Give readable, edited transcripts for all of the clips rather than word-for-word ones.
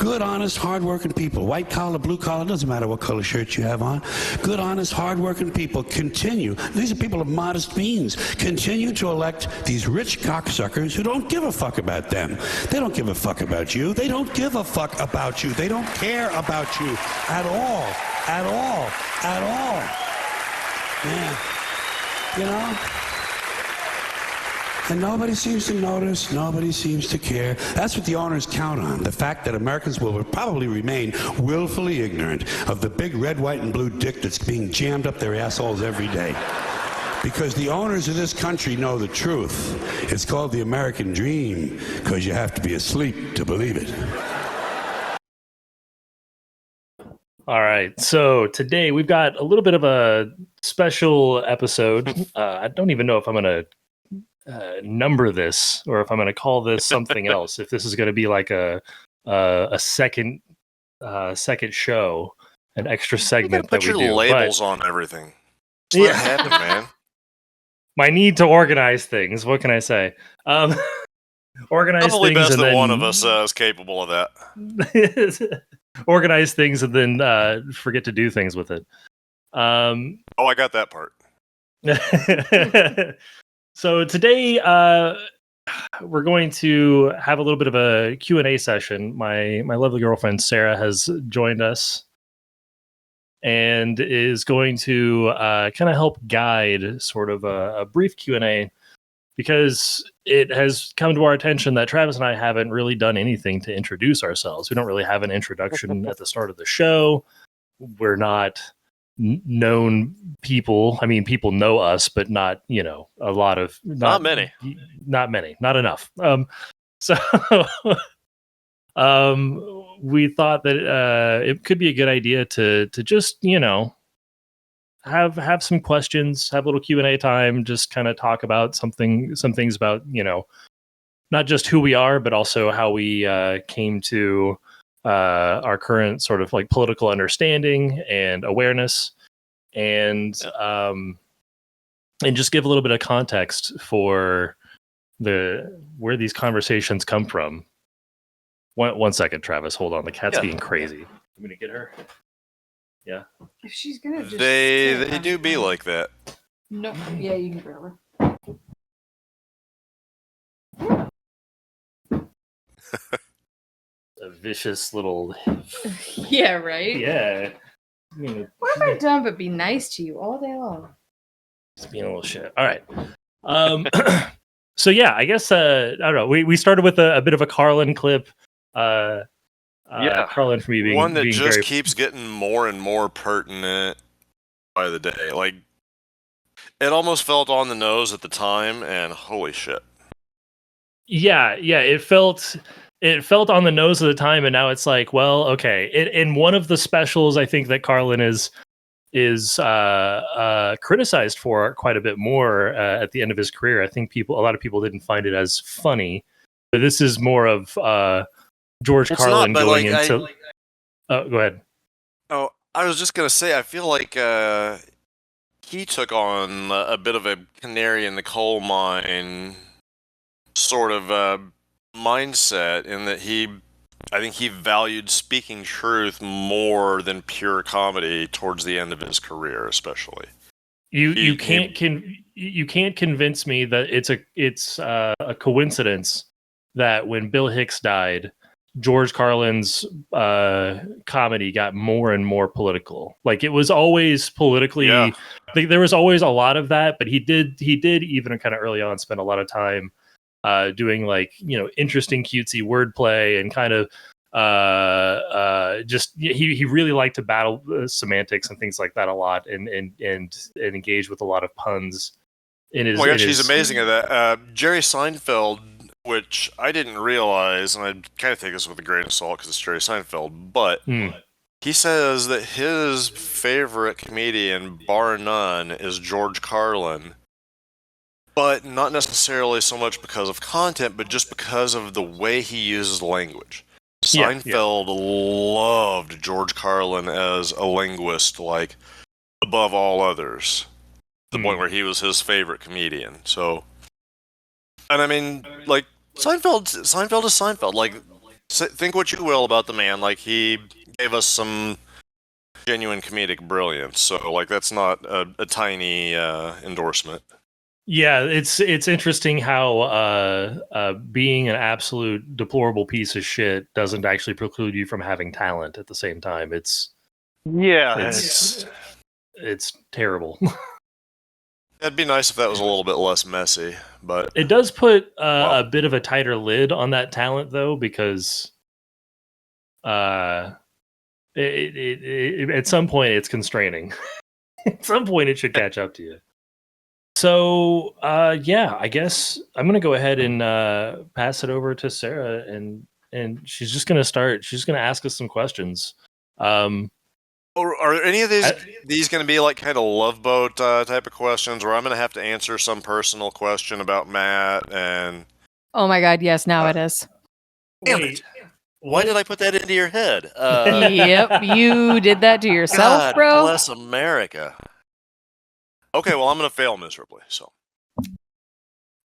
Good, honest, hardworking people. White collar, blue collar, doesn't matter what color shirt you have on. Good, honest, hardworking people continue. These are people of modest means. Continue to elect these rich cocksuckers who don't give a fuck about them. They don't give a fuck about you. They don't give a fuck about you. They don't care about you at all. At all. At all. Yeah. You know? And nobody seems to notice, nobody seems to care. That's what the owners count on, the fact that Americans will probably remain willfully ignorant of the big red, white, and blue dick that's being jammed up their assholes every day. Because the owners of this country know the truth. It's called the American dream, because you have to be asleep to believe it. All right, so today we've got a little bit of a special episode. I don't even know if I'm going to number this or if I'm going to call this something else. If this is going to be like a second show, an extra segment that we do. Put your labels on everything. Let it happen, man. My need to organize things. What can I say? Organize Probably things, best and that then one of us is capable of that. organize things and then forget to do things with it. I got that part. So today we're going to have a little bit of a Q&A session. My lovely girlfriend Sarah has joined us and is going to kind of help guide sort of a brief Q&A, because it has come to our attention that Travis and I haven't really done anything to introduce ourselves. We don't really have an introduction at the start of the show. We're not known people. I mean, people know us, but not, a lot of... Not many. Not many. Not enough. So we thought that it could be a good idea to just, have some questions, have a little Q&A time, just kind of talk about some things about, not just who we are, but also how we came to our current sort of like political understanding and awareness, and just give a little bit of context for where these conversations come from. One second, Travis, hold on. The cat's being crazy. I'm gonna get her. Yeah. If she's gonna just they do be like that. No, yeah, you can grab her. A vicious little... Yeah, right? Yeah. What have I done but be nice to you all day long? Just being a little shit. All right. So yeah, I guess I don't know. We started with a bit of a Carlin clip. Carlin for me being one that being just very... keeps getting more and more pertinent by the day. Like, it almost felt on the nose at the time, and holy shit. Yeah, it felt on the nose at the time, and now it's like, well, okay. In one of the specials, I think that Carlin is criticized for quite a bit more at the end of his career. I think a lot of people didn't find it as funny, but this is more of George Carlin going into... Oh, go ahead. Oh, I was just gonna say, I feel like he took on a bit of a canary in the coal mine sort of mindset, in that I think he valued speaking truth more than pure comedy towards the end of his career, especially. You can't convince me that it's a coincidence that when Bill Hicks died, George Carlin's comedy got more and more political. Like, it was always politically... Yeah. There was always a lot of that, but he did even kind of early on spend a lot of time doing, like, interesting cutesy wordplay, and kind of just he really liked to battle semantics and things like that a lot, and engage with a lot of puns in his... Oh my gosh, he's amazing at that. Jerry Seinfeld, which I didn't realize, and I kind of take this with a grain of salt because it's Jerry Seinfeld, but he says that his favorite comedian, bar none, is George Carlin. But not necessarily so much because of content, but just because of the way he uses language. Seinfeld loved George Carlin as a linguist, like, above all others. To the point where he was his favorite comedian. So, and I mean, like, Seinfeld is Seinfeld. Like, think what you will about the man. Like, he gave us some genuine comedic brilliance. So, like, that's not a tiny endorsement. Yeah, it's interesting how being an absolute deplorable piece of shit doesn't actually preclude you from having talent at the same time. It's terrible. It'd be nice if that was a little bit less messy, but It does put Wow. a bit of a tighter lid on that talent, though, because at some point it's constraining. At some point it should catch up to you. So, yeah, I guess I'm going to go ahead and pass it over to Sarah, and she's just going to start. She's going to ask us some questions. Or are any of these going to be like kind of Love Boat type of questions, where I'm going to have to answer some personal question about Matt? And Oh my God, yes, now it is. Wait, why did I put that into your head? Yep, you did that to yourself, God bro. bless America. Okay, well, I'm going to fail miserably. So, as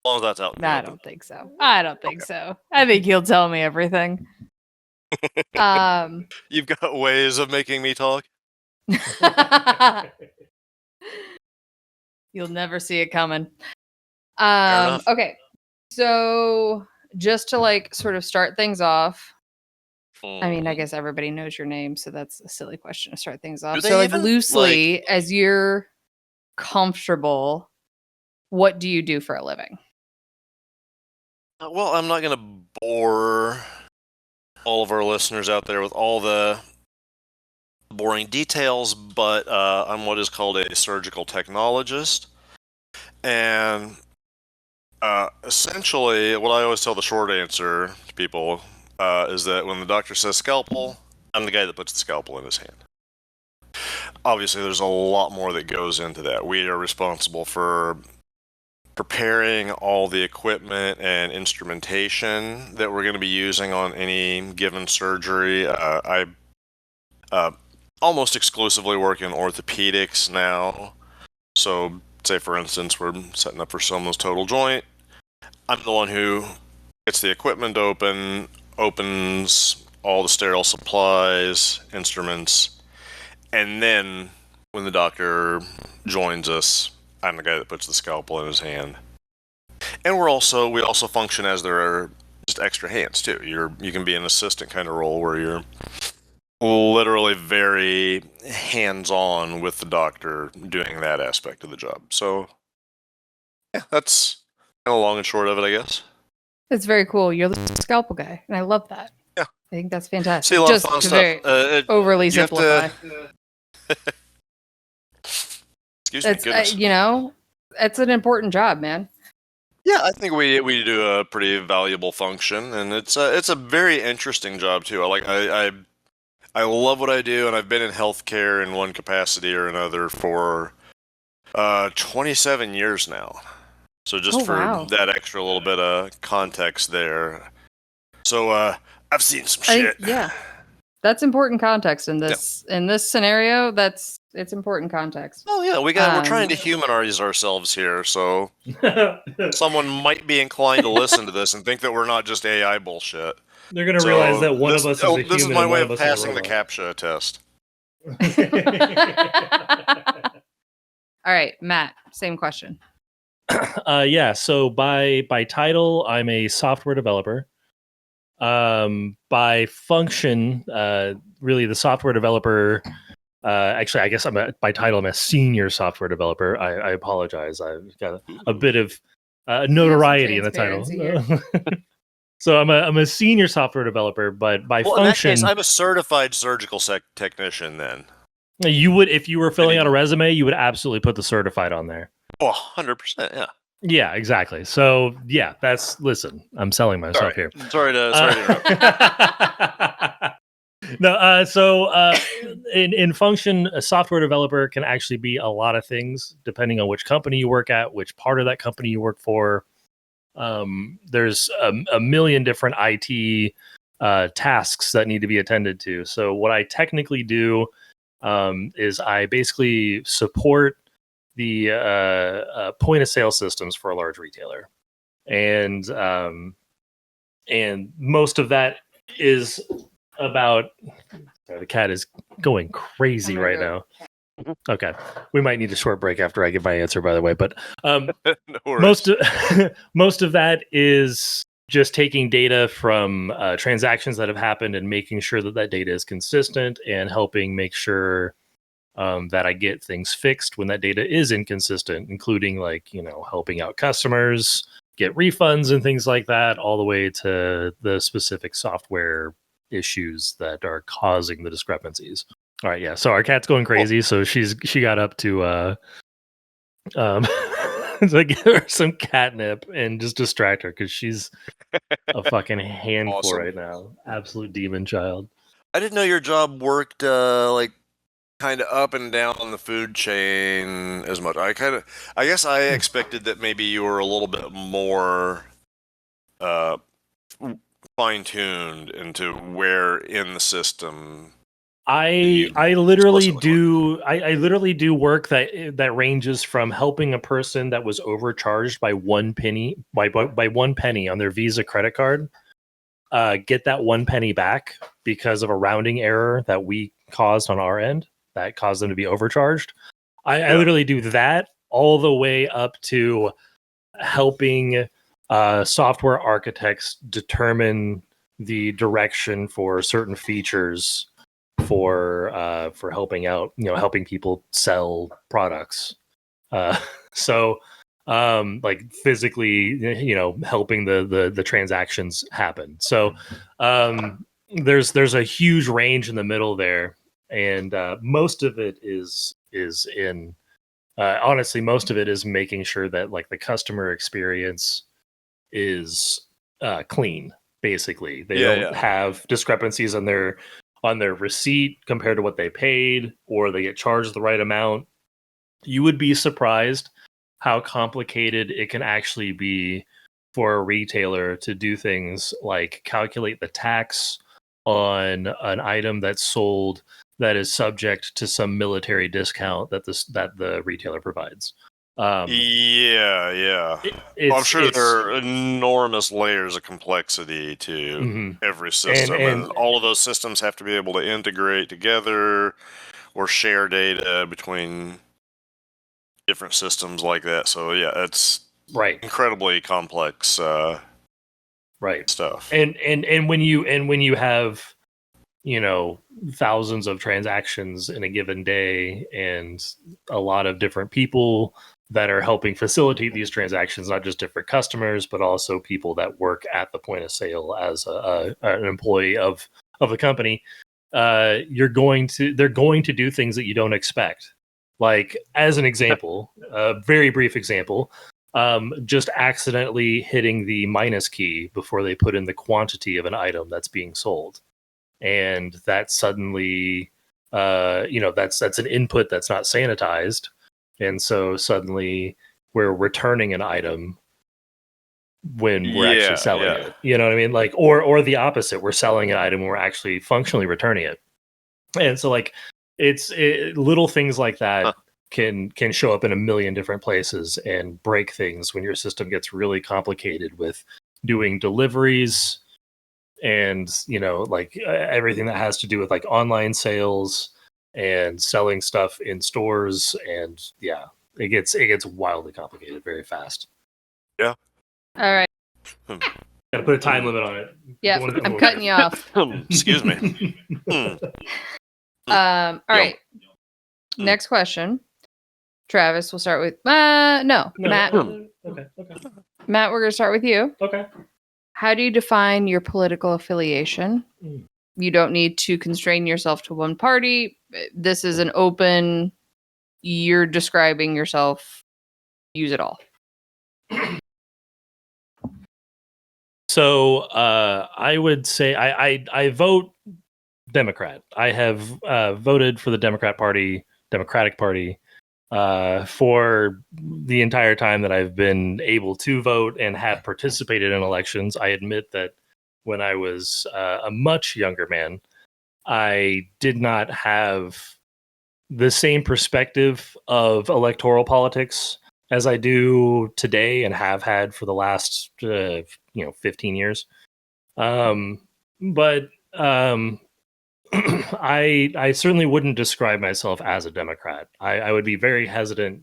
long as that's out. in the I open. don't think so. I don't think so. I think he'll tell me everything. You've got ways of making me talk. You'll never see it coming. enough. Okay. So just to like sort of start things off. I mean, I guess everybody knows your name, so that's a silly question to start things off. they So like even, loosely, as you're comfortable, what do you do for a living? Well, I'm not going to bore all of our listeners out there with all the boring details, but I'm what is called a surgical technologist. And essentially, what I always tell the short answer to people is that when the doctor says scalpel, I'm the guy that puts the scalpel in his hand. Obviously, there's a lot more that goes into that. We are responsible for preparing all the equipment and instrumentation that we're going to be using on any given surgery. I almost exclusively work in orthopedics now. So, say for instance, we're setting up for someone's total joint. I'm the one who gets the equipment open, opens all the sterile supplies, instruments, and then when the doctor joins us, I'm the guy that puts the scalpel in his hand. And we also function as their just extra hands too. You can be an assistant kind of role where you're literally very hands-on with the doctor doing that aspect of the job. So yeah, that's kind of long and short of it, I guess. It's very cool. You're the scalpel guy, and I love that. Yeah. I think that's fantastic. See a lot Just of fun to stuff. very overly you have simplify. Excuse me, It's goodness. it's an important job, man. Yeah, I think we do a pretty valuable function, and it's a very interesting job too. I love what I do, and I've been in healthcare in one capacity or another for 27 years now. So just for that extra little bit of context there. So I've seen some shit. Yeah. That's important context in this scenario. It's important context. Oh yeah, we're trying to humanize ourselves here, so someone might be inclined to listen to this and think that we're not just AI bullshit. They're going to realize that one of us is a human. This is my and way one of passing the CAPTCHA test. All right, Matt, same question. Yeah, so by title, I'm a software developer. By function, really the software developer. Actually, I guess by title, I'm a senior software developer. I apologize. I've got a bit of notoriety in the title. So I'm a senior software developer, but by function, in that case, I'm a certified surgical technician. Then you would, if you were filling out a resume, you would absolutely put the certified on there. Oh, 100%, yeah. Yeah, exactly. So yeah, listen, I'm selling myself here. Sorry to interrupt. No, in function, a software developer can actually be a lot of things depending on which company you work at, which part of that company you work for. There's a million different IT tasks that need to be attended to. So what I technically do is I basically support the point of sale systems for a large retailer, and most of that is about. Sorry, the cat is going crazy right now. Okay, we might need a short break after I give my answer, by the way. But No worries. most of that is just taking data from transactions that have happened and making sure that that data is consistent and helping make sure that I get things fixed when that data is inconsistent, including helping out customers get refunds and things like that, all the way to the specific software issues that are causing the discrepancies. All right, yeah. So our cat's going crazy, so she got up to to give her some catnip and just distract her because she's a fucking handful Awesome. right now. Absolute demon child. I didn't know your job worked kind of up and down the food chain as much. I guess I expected that maybe you were a little bit more fine-tuned into where in the system. I literally do work that ranges from helping a person that was overcharged by 1 penny by 1 penny on their Visa credit card get that 1 penny back because of a rounding error that we caused on our end that caused them to be overcharged. I literally do that all the way up to helping software architects determine the direction for certain features for helping out, helping people sell products. So like physically, helping the transactions happen. So there's a huge range in the middle there, and most of it is in honestly, most of it is making sure that like the customer experience is clean. Basically, they don't have discrepancies on their receipt compared to what they paid, or they get charged the right amount. You would be surprised how complicated it can actually be for a retailer to do things like calculate the tax on an item that's sold that is subject to some military discount that the retailer provides. I'm sure there are enormous layers of complexity to every system, and all of those systems have to be able to integrate together or share data between different systems like that. So yeah, it's incredibly complex stuff. And when you have thousands of transactions in a given day and a lot of different people that are helping facilitate these transactions, not just different customers, but also people that work at the point of sale as an employee of the company, they're going to do things that you don't expect. Like, as an example, a very brief example, just accidentally hitting the minus key before they put in the quantity of an item that's being sold. And that suddenly, that's an input that's not sanitized. And so suddenly we're returning an item when we're actually selling it. You know what I mean? Like, or the opposite, we're selling an item when we're actually functionally returning it. And so like, little things like that can show up in a million different places and break things when your system gets really complicated with doing deliveries and everything that has to do with like online sales and selling stuff in stores, and it gets wildly complicated very fast. All right, gotta put a time limit on it. Yeah, I'm cutting you off. Excuse me. All right, next question. Travis, we'll start with no, Matt. Okay. Matt, we're gonna start with you. Okay. How do you define your political affiliation? You don't need to constrain yourself to one party. This is an open, you're describing yourself, use it all. So I would say I vote Democrat. I have voted for the Democratic Party for the entire time that I've been able to vote and have participated in elections. I admit that when I was a much younger man, I did not have the same perspective of electoral politics as I do today and have had for the last 15 years. but I certainly wouldn't describe myself as a Democrat. I would be very hesitant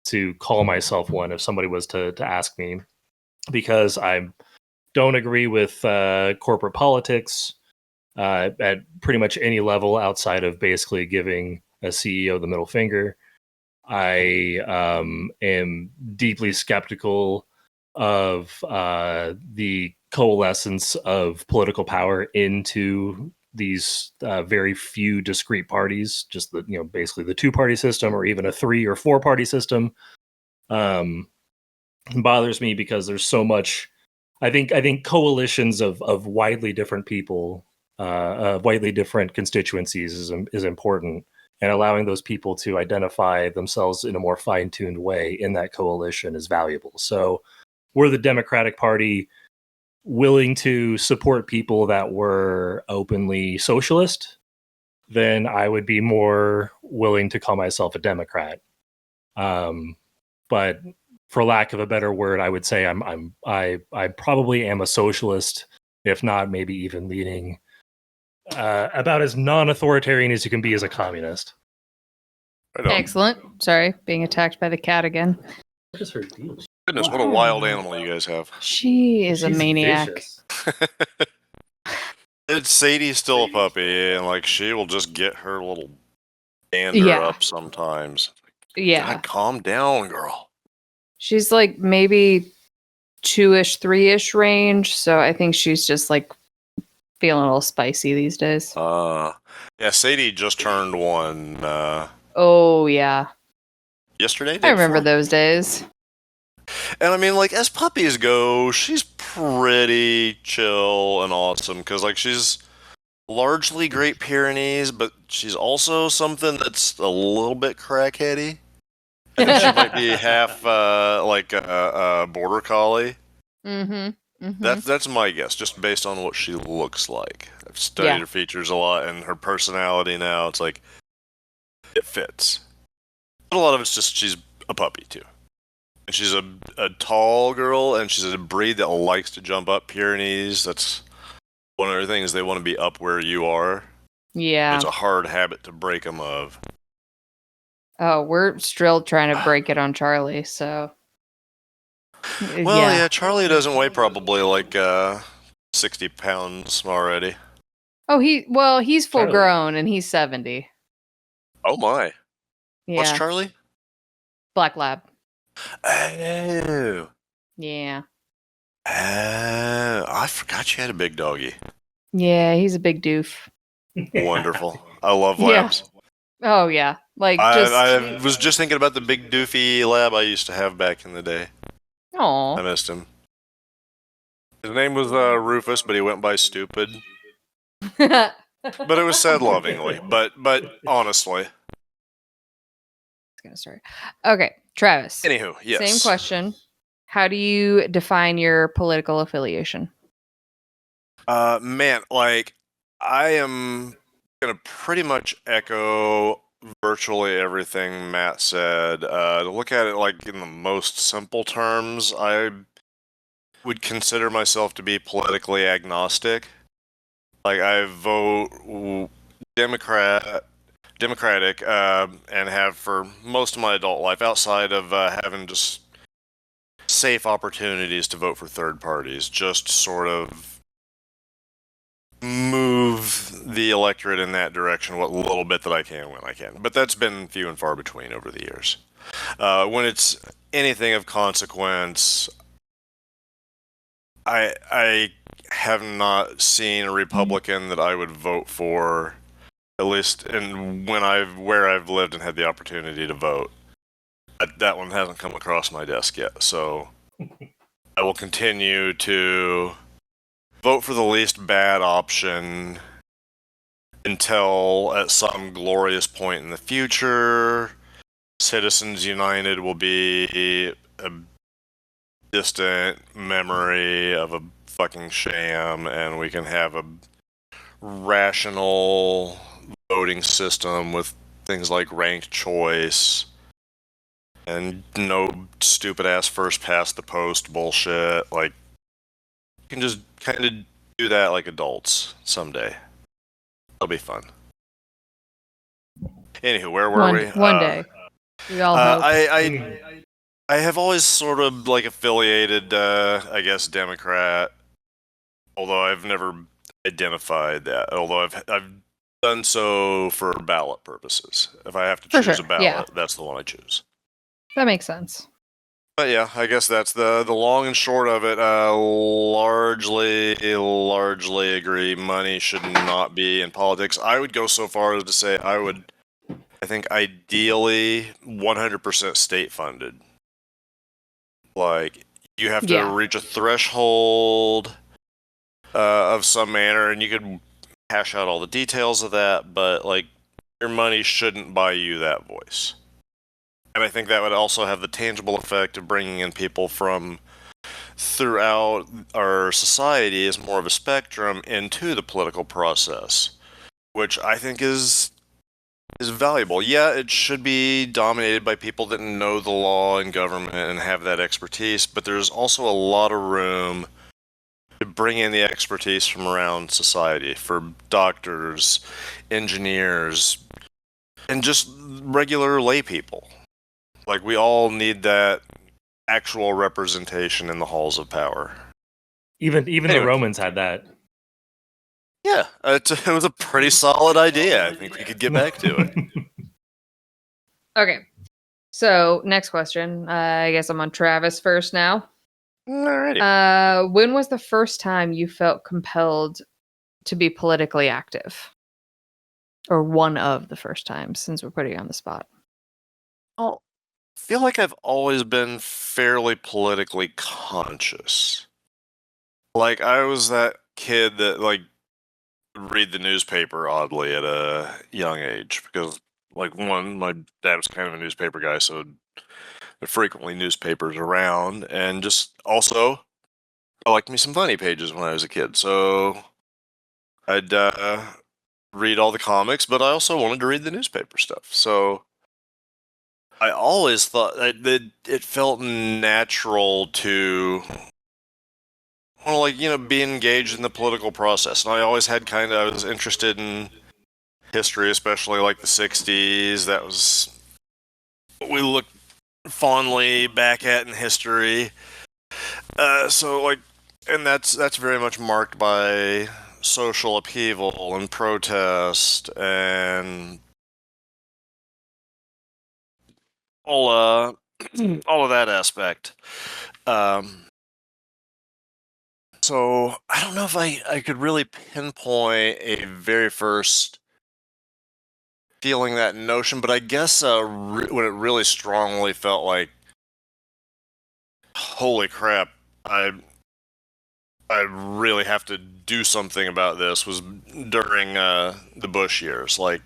to call myself one if somebody was to ask me, because I don't agree with corporate politics at pretty much any level outside of basically giving a CEO the middle finger. I am deeply skeptical of the coalescence of political power into these very few discrete parties, just the basically the two-party system or even a 3 or 4-party system. Bothers me because there's so much. I think coalitions of widely different people, widely different constituencies is important, and allowing those people to identify themselves in a more fine-tuned way in that coalition is valuable. So, were the Democratic Party willing to support people that were openly socialist, then I would be more willing to call myself a Democrat. But for lack of a better word, I would say I probably am a socialist, if not maybe even leaning about as non-authoritarian as you can be as a communist. Right on. Excellent. Sorry, being attacked by the cat again. What is her deal? Goodness, what a wild animal you guys have. She is a She's maniac. vicious. It's Sadie's still a puppy, and like she will just get her little dander Yeah. up sometimes. Yeah. God, calm down, girl. She's like maybe 2-ish, 3-ish range. So I think she's just like feeling a little spicy these days. Yeah, Sadie just turned 1 Oh, yeah. yesterday. I remember before? those days. And I mean, like, as puppies go, she's pretty chill and awesome, because like she's largely Great Pyrenees, but she's also something that's a little bit crackheady. I think she might be half like a border collie. Mm-hmm. Mm-hmm. That's my guess, just based on what she looks like. I've studied her features a lot, and her personality now, it's like, it fits. But a lot of it's just she's a puppy, too. And she's a tall girl, and she's a breed that likes to jump up Pyrenees. That's one of the things, they want to be up where you are. Yeah. It's a hard habit to break them of. Oh, we're still trying to break it on Charlie, so. Well, yeah, Charlie doesn't weigh probably like 60 pounds already. Oh, he's full Charlie. grown and he's 70. Oh my. Yeah. What's Charlie? Black Lab. Oh. Yeah. I forgot you had a big doggy. Yeah, he's a big doof. Wonderful. I love Yeah. labs. Oh, yeah. Like, I was just thinking about the big doofy lab I used to have back in the day. Aw. I missed him. His name was Rufus, but he went by Stupid. But it was said lovingly. But honestly. Sorry. Okay, Travis. Anywho, yes. Same question. How do you define your political affiliation? Man, like, I am gonna pretty much echo virtually everything Matt said. To look at it like in the most simple terms, I would consider myself to be politically agnostic. Like, I vote Democratic, and have for most of my adult life, outside of having just safe opportunities to vote for third parties, just sort of move the electorate in that direction what little bit that I can when I can. But that's been few and far between over the years. When it's anything of consequence, I have not seen a Republican that I would vote for, at least in where I've lived and had the opportunity to vote. That one hasn't come across my desk yet, so I will continue to vote for the least bad option until at some glorious point in the future, Citizens United will be a distant memory of a fucking sham, and we can have a rational voting system with things like ranked choice and no stupid ass first past the post bullshit. Like, you can just kind of do that like adults someday. It'll be fun. Anywho, where were we? One day. We all hope. I have always sort of like affiliated, I guess, Democrat, although I've never identified that. Although I've done so for ballot purposes. If I have to choose a ballot, that's the one I choose. That makes sense. But yeah, I guess that's the long and short of it. Largely agree. Money should not be in politics. I would go so far as to say I think ideally 100% state funded. Like, you have to reach a threshold of some manner, and you could hash out all the details of that, but like, your money shouldn't buy you that voice. And I think that would also have the tangible effect of bringing in people from throughout our society as more of a spectrum into the political process, which I think is valuable. Yeah, it should be dominated by people that know the law and government and have that expertise, but there's also a lot of room to bring in the expertise from around society for doctors, engineers, and just regular lay people. Like, we all need that actual representation in the halls of power. Even the Romans had that. Yeah, it was a pretty solid idea. I think we could get back to it. Okay. So, next question. I guess I'm on Travis first now. Alrighty. When was the first time you felt compelled to be politically active? Or one of the first times, since we're putting you on the spot. Well, I feel like I've always been fairly politically conscious. Like, I was that kid that, like, would read the newspaper oddly at a young age because, like, one, my dad was kind of a newspaper guy, so there frequently newspapers around, and just also, I liked me some funny pages when I was a kid, so I'd read all the comics, but I also wanted to read the newspaper stuff, so I always thought that it felt natural to, well, like, you know, be engaged in the political process. And I always had I was interested in history, especially like the 60s. That was what we look fondly back at in history. So, like, and that's very much marked by social upheaval and protest and all all of that aspect. So I don't know if I could really pinpoint a very first feeling that notion, but I guess when it really strongly felt like, holy crap, I really have to do something about this was during the Bush years. Like,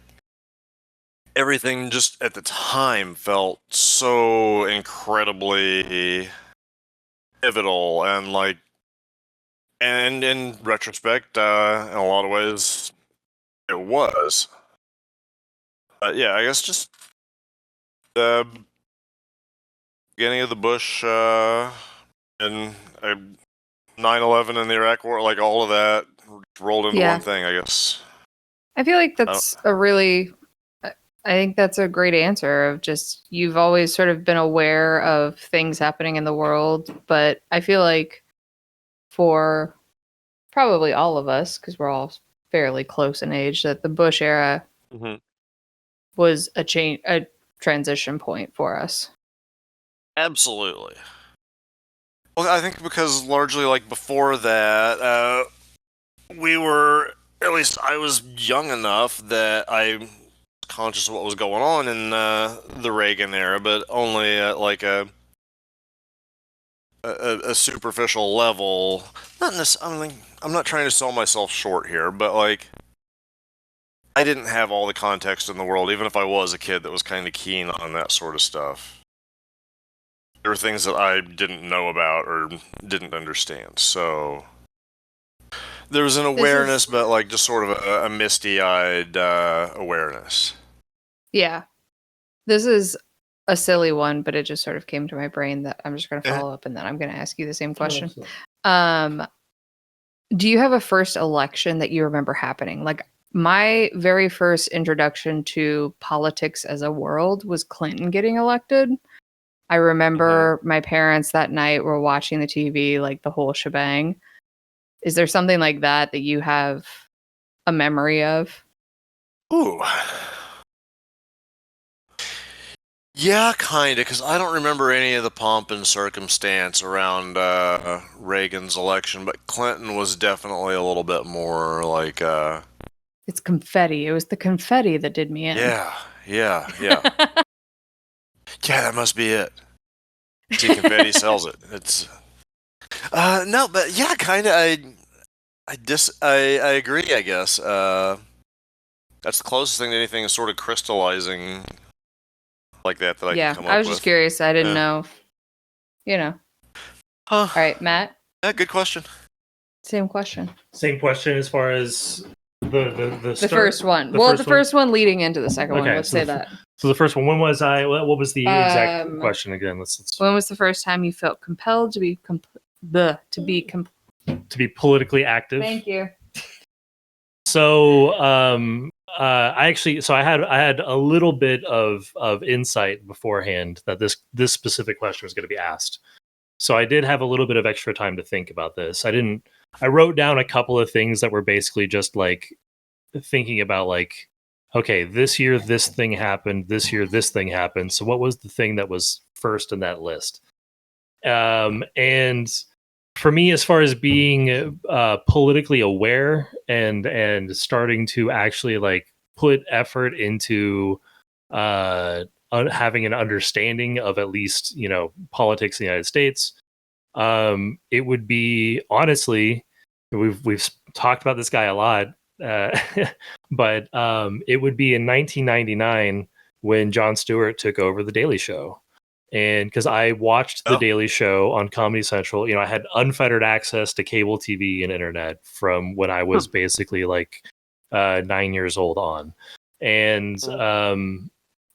everything just at the time felt so incredibly pivotal and like, and in retrospect, in a lot of ways, it was. Yeah, I guess just the beginning of the Bush and 9/11 and the Iraq War, like all of that rolled into one thing, I guess. I feel like that's I think that's a great answer of just, you've always sort of been aware of things happening in the world, but I feel like for probably all of us, because we're all fairly close in age, that the Bush era was a transition point for us. Absolutely. Well, I think because largely, like, before that, we were, at least I was young enough that I was conscious of what was going on in the Reagan era, but only at like a superficial level. Not necessarily. I'm not trying to sell myself short here, but like, I didn't have all the context in the world, even if I was a kid that was kind of keen on that sort of stuff. There were things that I didn't know about or didn't understand, so there was an awareness, but like just sort of a misty-eyed awareness. Yeah. This is a silly one, but it just sort of came to my brain that I'm just going to follow up, and then I'm going to ask you the same question. Do you have a first election that you remember happening? Like my very first introduction to politics as a world was Clinton getting elected. I remember my parents that night were watching the TV, like the whole shebang. Is there something like that that you have a memory of? Ooh. Yeah, kind of, because I don't remember any of the pomp and circumstance around Reagan's election, but Clinton was definitely a little bit more like, It's confetti. It was the confetti that did me in. yeah. Yeah, that must be it. See, confetti sells it. It's no, but yeah, kind of. I agree. I guess that's the closest thing to anything is sort of crystallizing like that I can come up with. I was just curious. I didn't Yeah. know. You know. Huh. All right, Matt. Yeah, good question. Same question. Same question as far as the First one. The first one leading into the second one. Let's say that. So the first one. When was I? What was the exact question again? Let's. When was the first time you felt compelled to be politically active? Thank you. So I had a little bit of insight beforehand that this specific question was going to be asked. So I did have a little bit of extra time to think about this. I wrote down a couple of things that were basically just like thinking about like, okay, this year this thing happened, this year this thing happened. So what was the thing that was first in that list? And for me, as far as being politically aware and starting to actually like put effort into having an understanding of at least, you know, politics in the United States, it would be, honestly, we've talked about this guy a lot, but it would be in 1999 when Jon Stewart took over The Daily Show. And because I watched The Daily Show on Comedy Central, you know, I had unfettered access to cable TV and internet from when I was basically like 9 years old on. And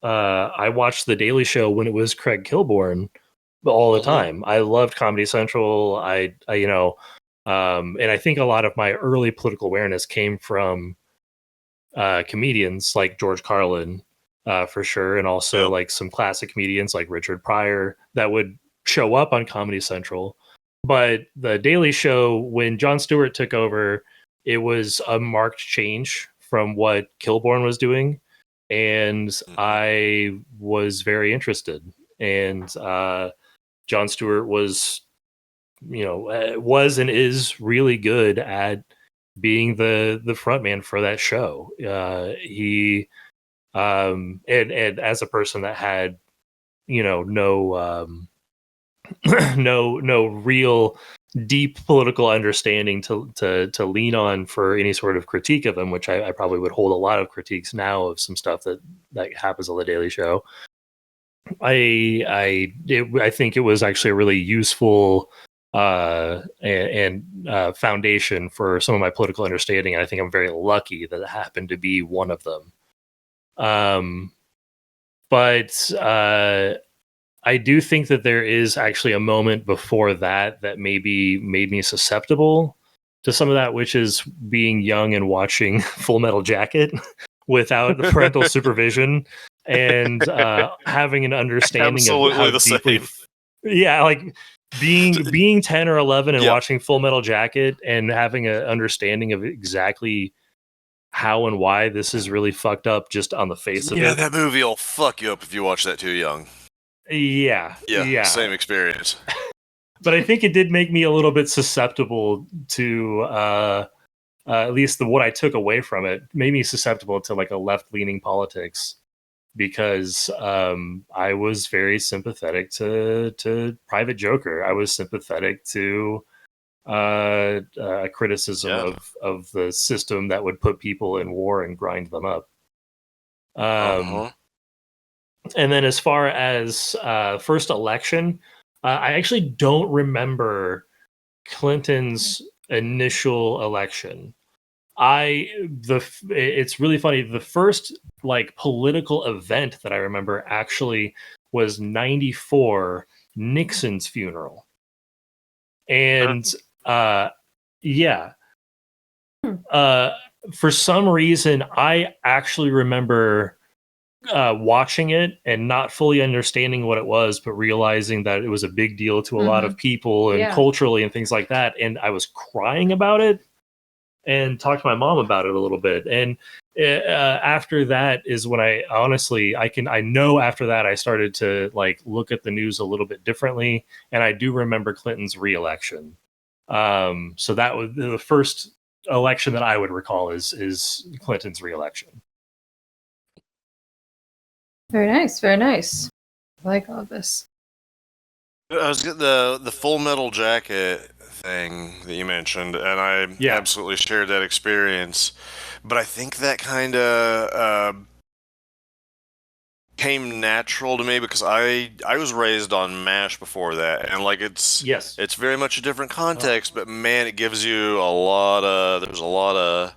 I watched The Daily Show when it was Craig Kilborn all the time. I loved Comedy Central. I you know, and I think a lot of my early political awareness came from comedians like George Carlin, for sure, and also like some classic comedians like Richard Pryor that would show up on Comedy Central. But The Daily Show, when Jon Stewart took over, it was a marked change from what Kilborn was doing, and I was very interested. And Jon Stewart was, you know, was and is really good at being the front man for that show. He and as a person that had, you know, no real deep political understanding to lean on for any sort of critique of him, which I probably would hold a lot of critiques now of some stuff that happens on The Daily Show. I think it was actually a really useful and foundation for some of my political understanding. And I think I'm very lucky that it happened to be one of them. But I do think that there is actually a moment before that maybe made me susceptible to some of that, which is being young and watching Full Metal Jacket without the parental supervision and having an understanding of how deeply, like being 10 or 11 and watching Full Metal Jacket and having an understanding of exactly how and why this is really fucked up just on the face of it. Yeah, that movie will fuck you up if you watch that too young. Yeah. Same experience. But I think it did make me a little bit susceptible to at least what I took away from it made me susceptible to like a left-leaning politics, because I was very sympathetic to Private Joker. I was sympathetic to criticism of the system that would put people in war and grind them up. And then as far as first election, I actually don't remember Clinton's initial election. It's really funny. The first like political event that I remember actually was 94, Nixon's funeral. And For some reason, I actually remember watching it and not fully understanding what it was, but realizing that it was a big deal to a lot of people and culturally and things like that. And I was crying about it and talked to my mom about it a little bit. And after that is when I know after that I started to like look at the news a little bit differently. And I do remember Clinton's reelection. So that was the first election that I would recall is Clinton's reelection. Very nice, very nice. I like all of this. I was the Full Metal Jacket thing that you mentioned, and I absolutely shared that experience. But I think that kind of came natural to me because I was raised on MASH before that, and like it's very much a different context. But man, it gives you there's a lot of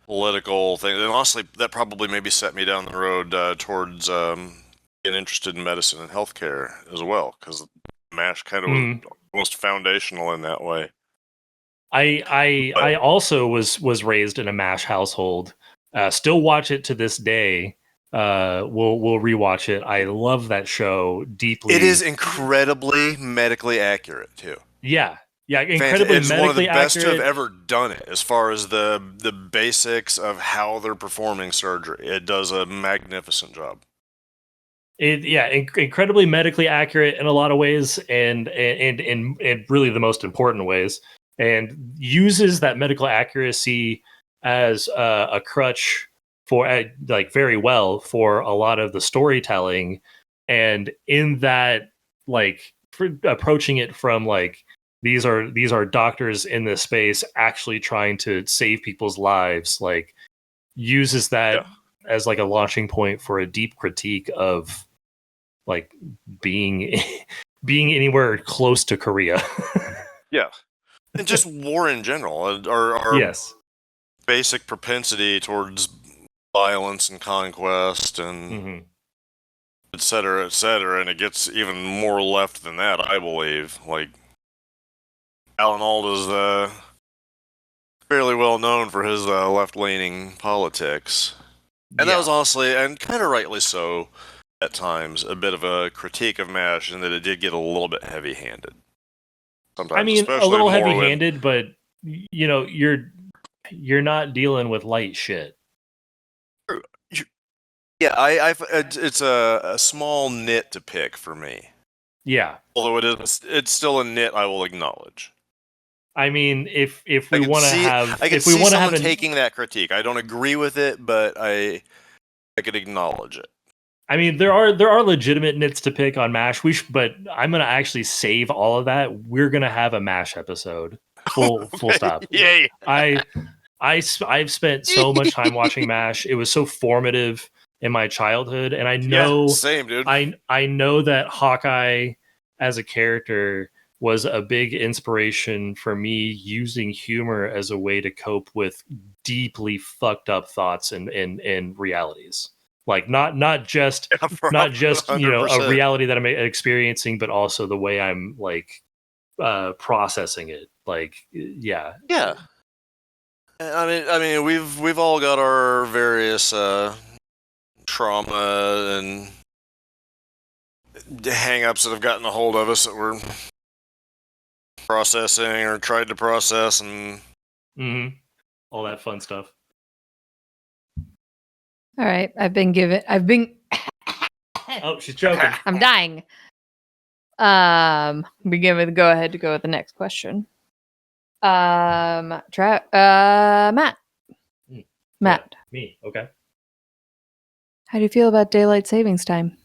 political things, and honestly, that probably maybe set me down the road towards getting interested in medicine and healthcare as well, because MASH kind of was almost foundational in that way. I also was raised in a MASH household. Still watch it to this day. We'll rewatch it. I love that show deeply. It is incredibly medically accurate too. Yeah, incredibly it's medically one of the best accurate. to have ever done it as far as the basics of how they're performing surgery. It does a magnificent job. Incredibly medically accurate in a lot of ways, and really the most important ways, and uses that medical accuracy as a crutch for like very well for a lot of the storytelling, and in that like approaching it from like these are doctors in this space actually trying to save people's lives, like uses that as like a launching point for a deep critique of like being anywhere close to Korea. And just war in general, our basic propensity towards violence and conquest and et cetera, and it gets even more left than that, I believe. Like Alan Alda's fairly well known for his left-leaning politics, and that was honestly, and kind of rightly so, at times, a bit of a critique of MASH, in that it did get a little bit heavy-handed. Sometimes, I mean, a little heavy-handed, but you know, you're not dealing with light shit. Yeah, it's a small nit to pick for me. Yeah, although it's still a nit I will acknowledge. I mean, if we want to have, if we want to have taking that critique, I don't agree with it, but I could acknowledge it. I mean, there are legitimate nits to pick on MASH. But I'm gonna actually save all of that. We're gonna have a MASH episode. Full stop. Yay! I've spent so much time watching MASH. It was so formative in my childhood, and I know same dude. I know that Hawkeye as a character was a big inspiration for me, using humor as a way to cope with deeply fucked up thoughts and realities. Like not just you know, a reality that I'm experiencing, but also the way I'm like processing it. Like yeah. I mean, we've all got our various trauma and hang-ups that have gotten a hold of us that we're processing or tried to process, and all that fun stuff. All right, I've been oh, she's joking. I'm dying. We give it the go ahead to go with the next question. Matt. Matt. Yeah, me. Okay. How do you feel about daylight savings time?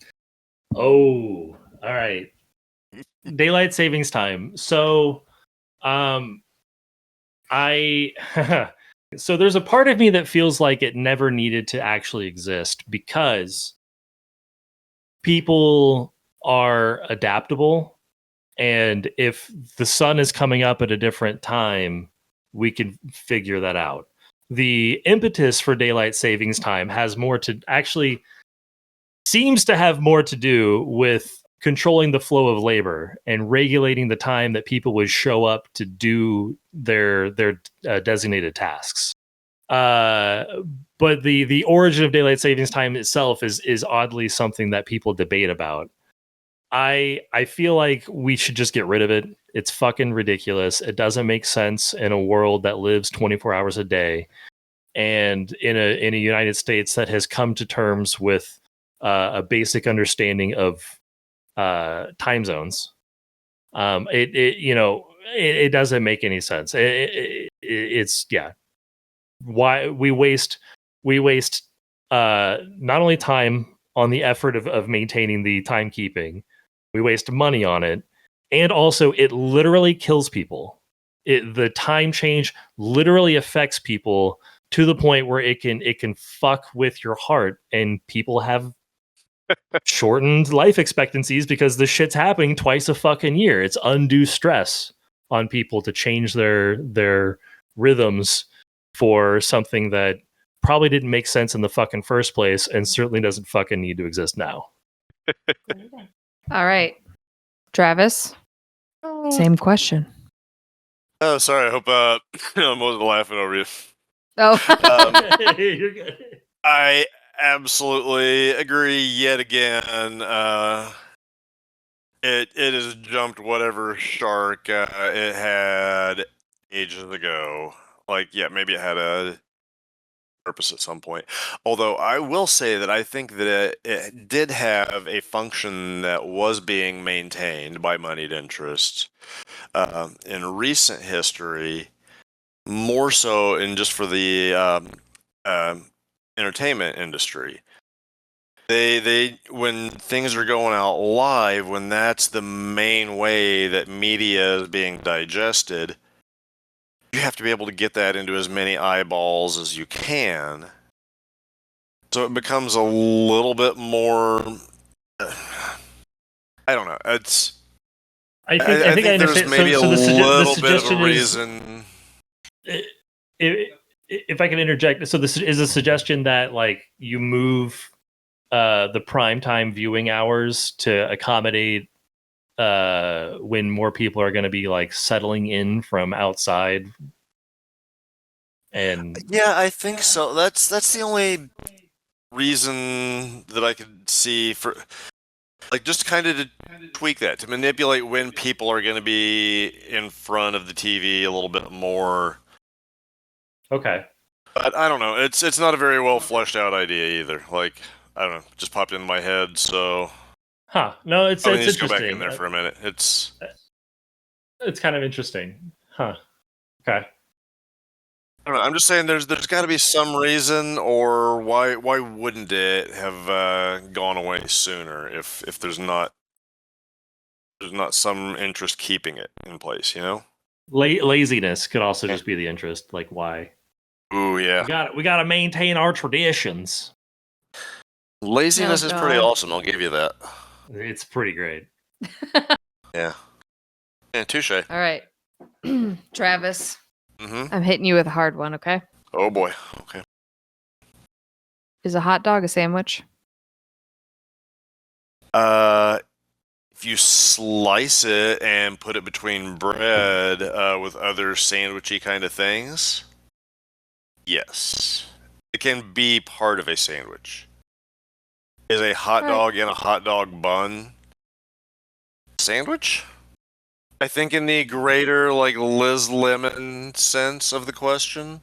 Oh, all right. Daylight savings time. So, so there's a part of me that feels like it never needed to actually exist, because people are adaptable, and if the sun is coming up at a different time, we can figure that out. The impetus for daylight savings time seems to have more to do with controlling the flow of labor and regulating the time that people would show up to do their designated tasks. But the origin of daylight savings time itself is oddly something that people debate about. I feel like we should just get rid of it. It's fucking ridiculous. It doesn't make sense in a world that lives 24 hours a day, and in a United States that has come to terms with a basic understanding of time zones. It doesn't make any sense. It's why we waste not only time on the effort of maintaining the timekeeping, we waste money on it, and also it literally kills people. The time change literally affects people to the point where it can fuck with your heart, and people have shortened life expectancies because this shit's happening twice a fucking year. It's undue stress on people to change their rhythms for something that probably didn't make sense in the fucking first place and certainly doesn't fucking need to exist now. All right. Travis, same question. Oh, sorry. I hope I wasn't laughing over you. Oh. You're good. I absolutely agree yet again. It has jumped whatever shark it had ages ago. Like, yeah, maybe it had a purpose at some point. Although I will say that I think that it did have a function that was being maintained by moneyed interests in recent history, more so in just for the entertainment industry. They when things are going out live, when that's the main way that media is being digested, you have to be able to get that into as many eyeballs as you can. So it becomes a little bit more. I don't know. I think I there's understand. maybe So a the little bit of suggestion a is, reason. if I can interject, so this is a suggestion that like you move the primetime viewing hours to accommodate when more people are going to be like settling in from outside. And Yeah, I think so. That's the only reason that I could see for, like, just kind of to tweak that, to manipulate when people are going to be in front of the TV a little bit more. okay. But I don't know. It's not a very well fleshed out idea either. Like, I don't know, just popped into my head. So, No, it's I need to interesting. go back in there for a minute. It's kind of interesting. Okay. I don't know. I'm just saying there's got to be some reason, or why wouldn't it have gone away sooner if there's not some interest keeping it in place, you know? Laziness could also just be the interest. Like, why? Ooh, yeah. We got to maintain our traditions. Laziness Oh, is pretty God. awesome. I'll give you that. It's pretty great. Yeah. Yeah, touche. All right. Travis, Mm-hmm. I'm hitting you with a hard one, okay? Oh boy. Okay. Is a hot dog a sandwich? If you slice it and put it between bread with other sandwichy kind of things, yes, it can be part of a sandwich. Is a hot dog in a hot dog bun sandwich? I think in the greater, like, Liz Lemon sense of the question.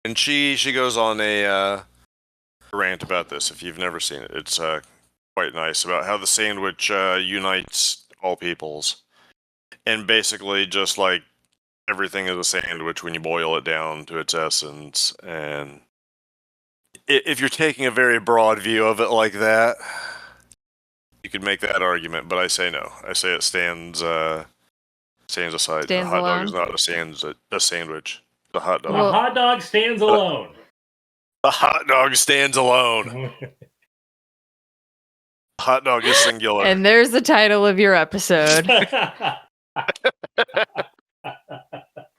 And she goes on a rant about this if you've never seen it. It's quite nice about how the sandwich unites all peoples. And basically just like everything is a sandwich when you boil it down to its essence. And if you're taking a very broad view of it like that, you could make that argument, but I say no. I say it stands aside. A hot dog is not a sandwich. The hot dog. A hot dog stands alone. A hot dog stands alone. Hot dog is singular. And there's the title of your episode.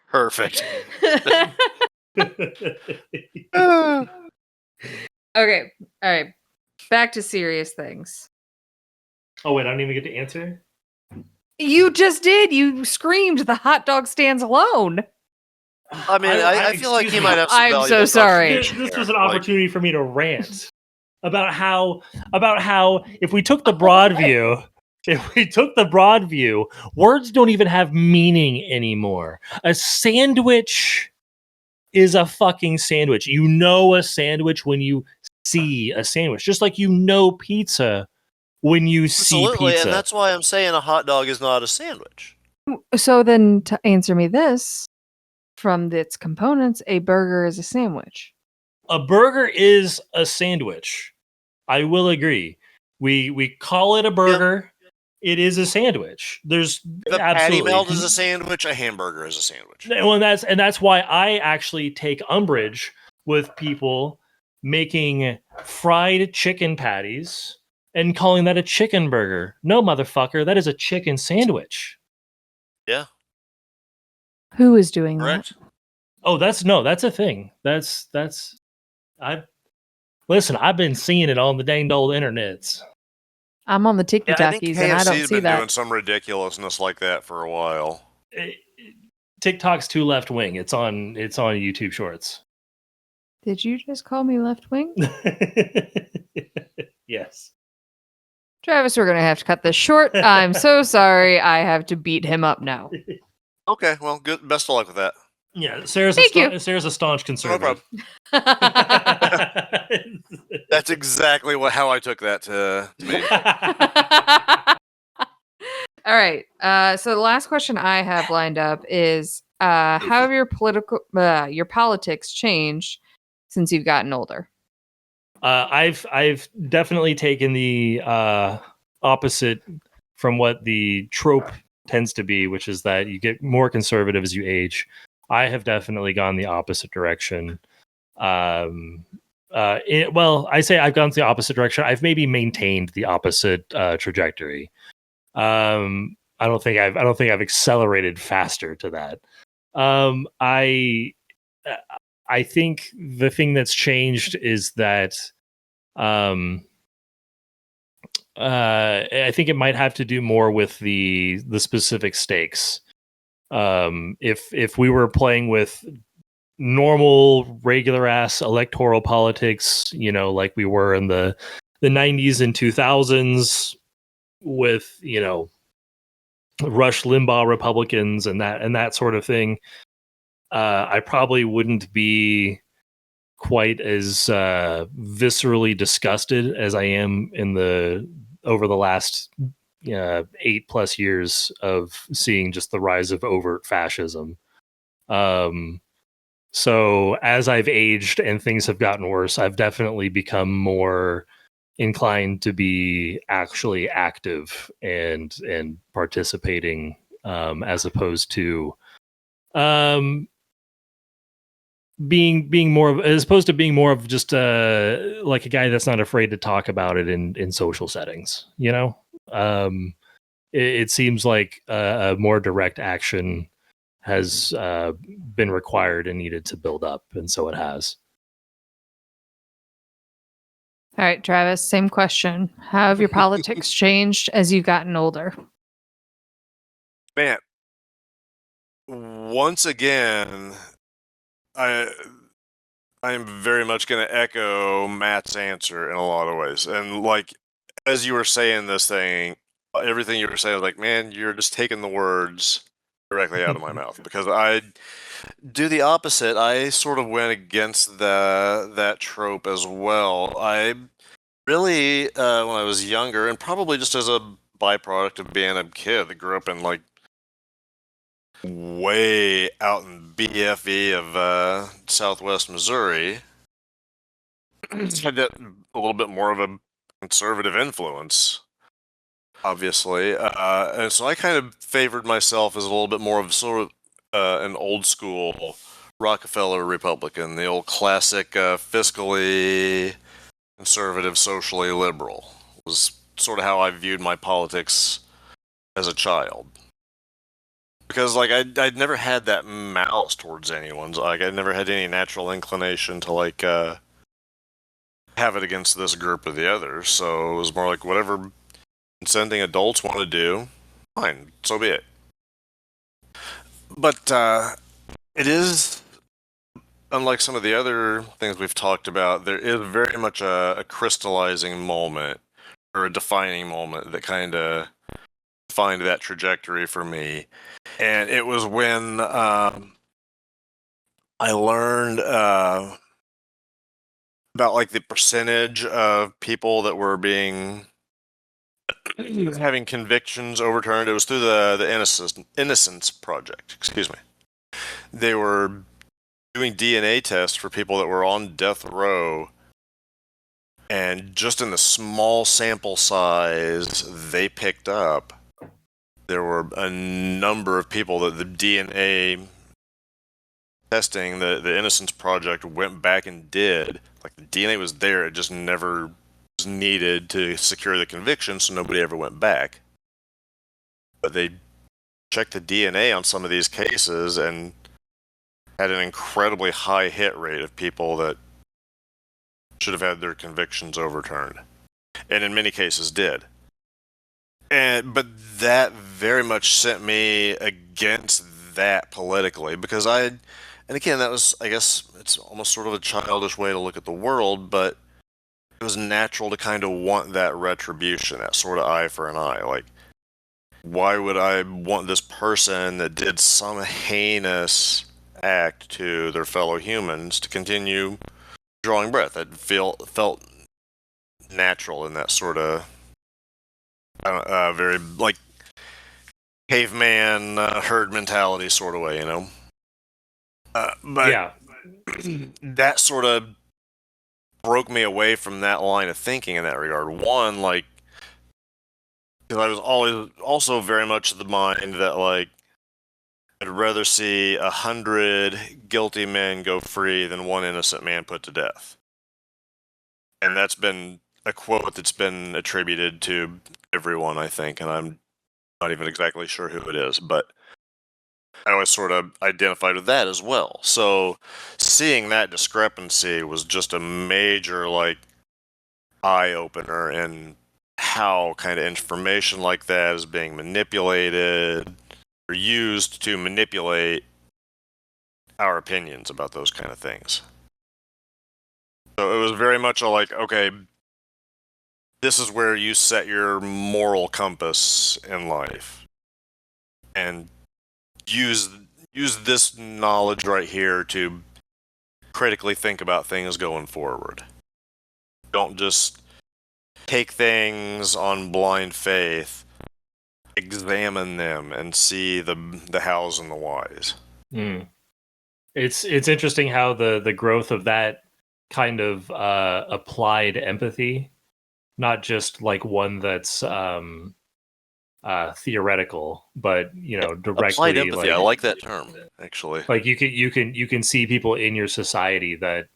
Perfect. Okay. All right. Back to serious things. Oh wait, I don't even get to answer. You just did. You screamed the hot dog stands alone. I mean, I feel like excuse he me. might have some I'm so valuable sorry. contribution This here. was an Like, opportunity for me to rant about how if we took the broad view, words don't even have meaning anymore. A sandwich is a fucking sandwich. You know a sandwich when you see a sandwich, just like you know pizza when you see absolutely, pizza. and that's why I'm saying a hot dog is not a sandwich. So then, to answer me this, from its components, a burger is a sandwich. A burger is a sandwich. I will agree. We call it a burger. It is a sandwich. There's The patty absolutely melt is a sandwich. A hamburger is a sandwich. well, and that's why I actually take umbrage with people making fried chicken patties and calling that a chicken burger. No, motherfucker, that is a chicken sandwich. Yeah, Who is doing correct. Oh, that's a thing. That's I've been seeing it on the dang old internets. that? I'm on the Yeah, I think TikTokies and I don't KFC's see been doing that. some ridiculousness like that for a while. TikTok's too left wing. It's on YouTube Shorts. Did you just call me left wing? Yes. Travis, we're going to have to cut this short. I'm so sorry. I have to beat him up now. Okay, well, good. Best of luck with that. Yeah, Sarah's Thank you. Sarah's a staunch No conservative. problem. That's exactly how I took that to be. All right. So the last question I have lined up is how have your politics changed since you've gotten older? I've definitely taken the opposite from what the trope tends to be, which is that you get more conservative as you age. I have definitely gone the opposite direction. I say I've gone the opposite direction. I've maybe maintained the opposite trajectory. I don't think I've accelerated faster to that. I think the thing that's changed is that I think it might have to do more with the specific stakes. If we were playing with normal regular ass electoral politics, like we were in the 90s and 2000s with, Rush Limbaugh Republicans and that sort of thing, I probably wouldn't be quite as viscerally disgusted as I am over the last 8+ years of seeing just the rise of overt fascism. So as I've aged and things have gotten worse, I've definitely become more inclined to be actually active and participating, as opposed to being more of, as opposed to being more of just like a guy that's not afraid to talk about it in social settings. It seems like a more direct action has been required and needed to build up, and so it has. All right, Travis, same question. How have your politics changed as you've gotten older? Man, once again, I'm very much going to echo Matt's answer in a lot of ways. And like, as you were saying this thing, everything you were saying, I was like, man, you're just taking the words directly out of my mouth, because I do the opposite. I sort of went against that trope as well. I really, when I was younger, and probably just as a byproduct of being a kid that grew up in like way out in BFE of Southwest Missouri, had that a little bit more of a conservative influence, obviously, and so I kind of favored myself as a little bit more of sort of an old school Rockefeller Republican, the old classic fiscally conservative, socially liberal, was sort of how I viewed my politics as a child. Because like I'd never had that malice towards anyone. Like I never had any natural inclination to like have it against this group or the other. So it was more like whatever something adults want to do, fine, so be it. But it is, unlike some of the other things we've talked about, there is very much a crystallizing moment or a defining moment that kind of defined that trajectory for me. And it was when I learned about like the percentage of people that were having convictions overturned. It was through the Innocence Project. Excuse me. They were doing DNA tests for people that were on death row, and just in the small sample size they picked up, there were a number of people that the DNA testing, the Innocence Project went back and did. Like, the DNA was there, it just never was needed to secure the conviction, so nobody ever went back. But they checked the DNA on some of these cases and had an incredibly high hit rate of people that should have had their convictions overturned, and in many cases did. But that very much sent me against that politically, because and again, that was, I guess, it's almost sort of a childish way to look at the world, but it was natural to kind of want that retribution, that sort of eye for an eye. Like, why would I want this person that did some heinous act to their fellow humans to continue drawing breath? It felt natural in that sort of very like caveman herd mentality sort of way, you know. But Yeah. that sort of broke me away from that line of thinking in that regard. One, like, because I was always also very much of the mind that, like, I'd rather see 100 guilty men go free than one innocent man put to death. And that's been a quote that's been attributed to everyone, I think, and I'm not even exactly sure who it is, but I always sort of identified with that as well. So seeing that discrepancy was just a major, like, eye-opener in how kind of information like that is being manipulated or used to manipulate our opinions about those kind of things. So it was very much a like, okay, this is where you set your moral compass in life, and use this knowledge right here to critically think about things going forward. Don't just take things on blind faith. Examine them and see the hows and the whys. It's interesting how the growth of that kind of applied empathy, not just like one that's theoretical, but directly Applied empathy. like, I like that term, actually. Like you can see people in your society that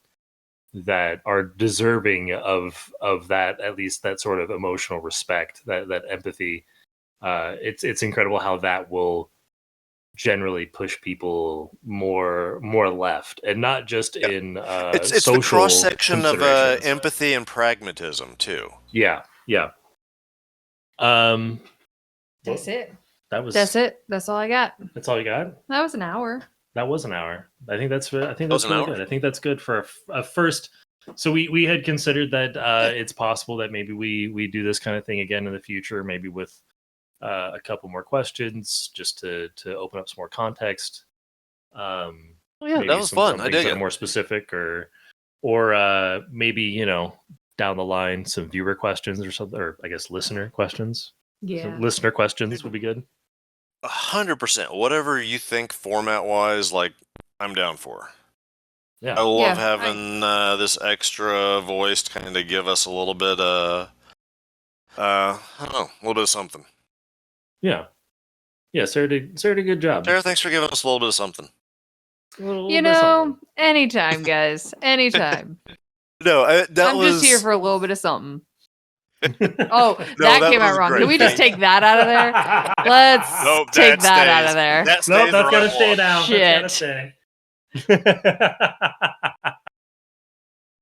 are deserving of that, at least that sort of emotional respect, that empathy. It's incredible how that will generally push people more left, and not just in It's social the cross section of considerations. empathy and pragmatism too. Yeah. That's it. That's it. That's all I got. That's all you got? That was an hour. That was an hour. I think that's really hour? good. I think that's good for a first. So we had considered that it's possible that maybe we do this kind of thing again in the future, maybe with a couple more questions, just to open up some more context. Yeah, maybe that was fun. some I things dig that are it. more specific, or maybe down the line some viewer questions or something, or I guess listener questions. Yeah. Some listener questions would be good. 100%. Whatever you think format wise, like, I'm down for. Yeah. I love Yeah, having this extra voice to kind of give us a little bit I don't know, a little bit of something. Yeah. Sarah did a good job. Sarah, thanks for giving us a little bit of something. Anytime, guys. Anytime. No, I'm just here for a little bit of something. Oh, that came out wrong. Can we just take that out of there? Let's take that out of there. That Nope, stays that's the gotta right stay one. now. Shit. That's gotta stay.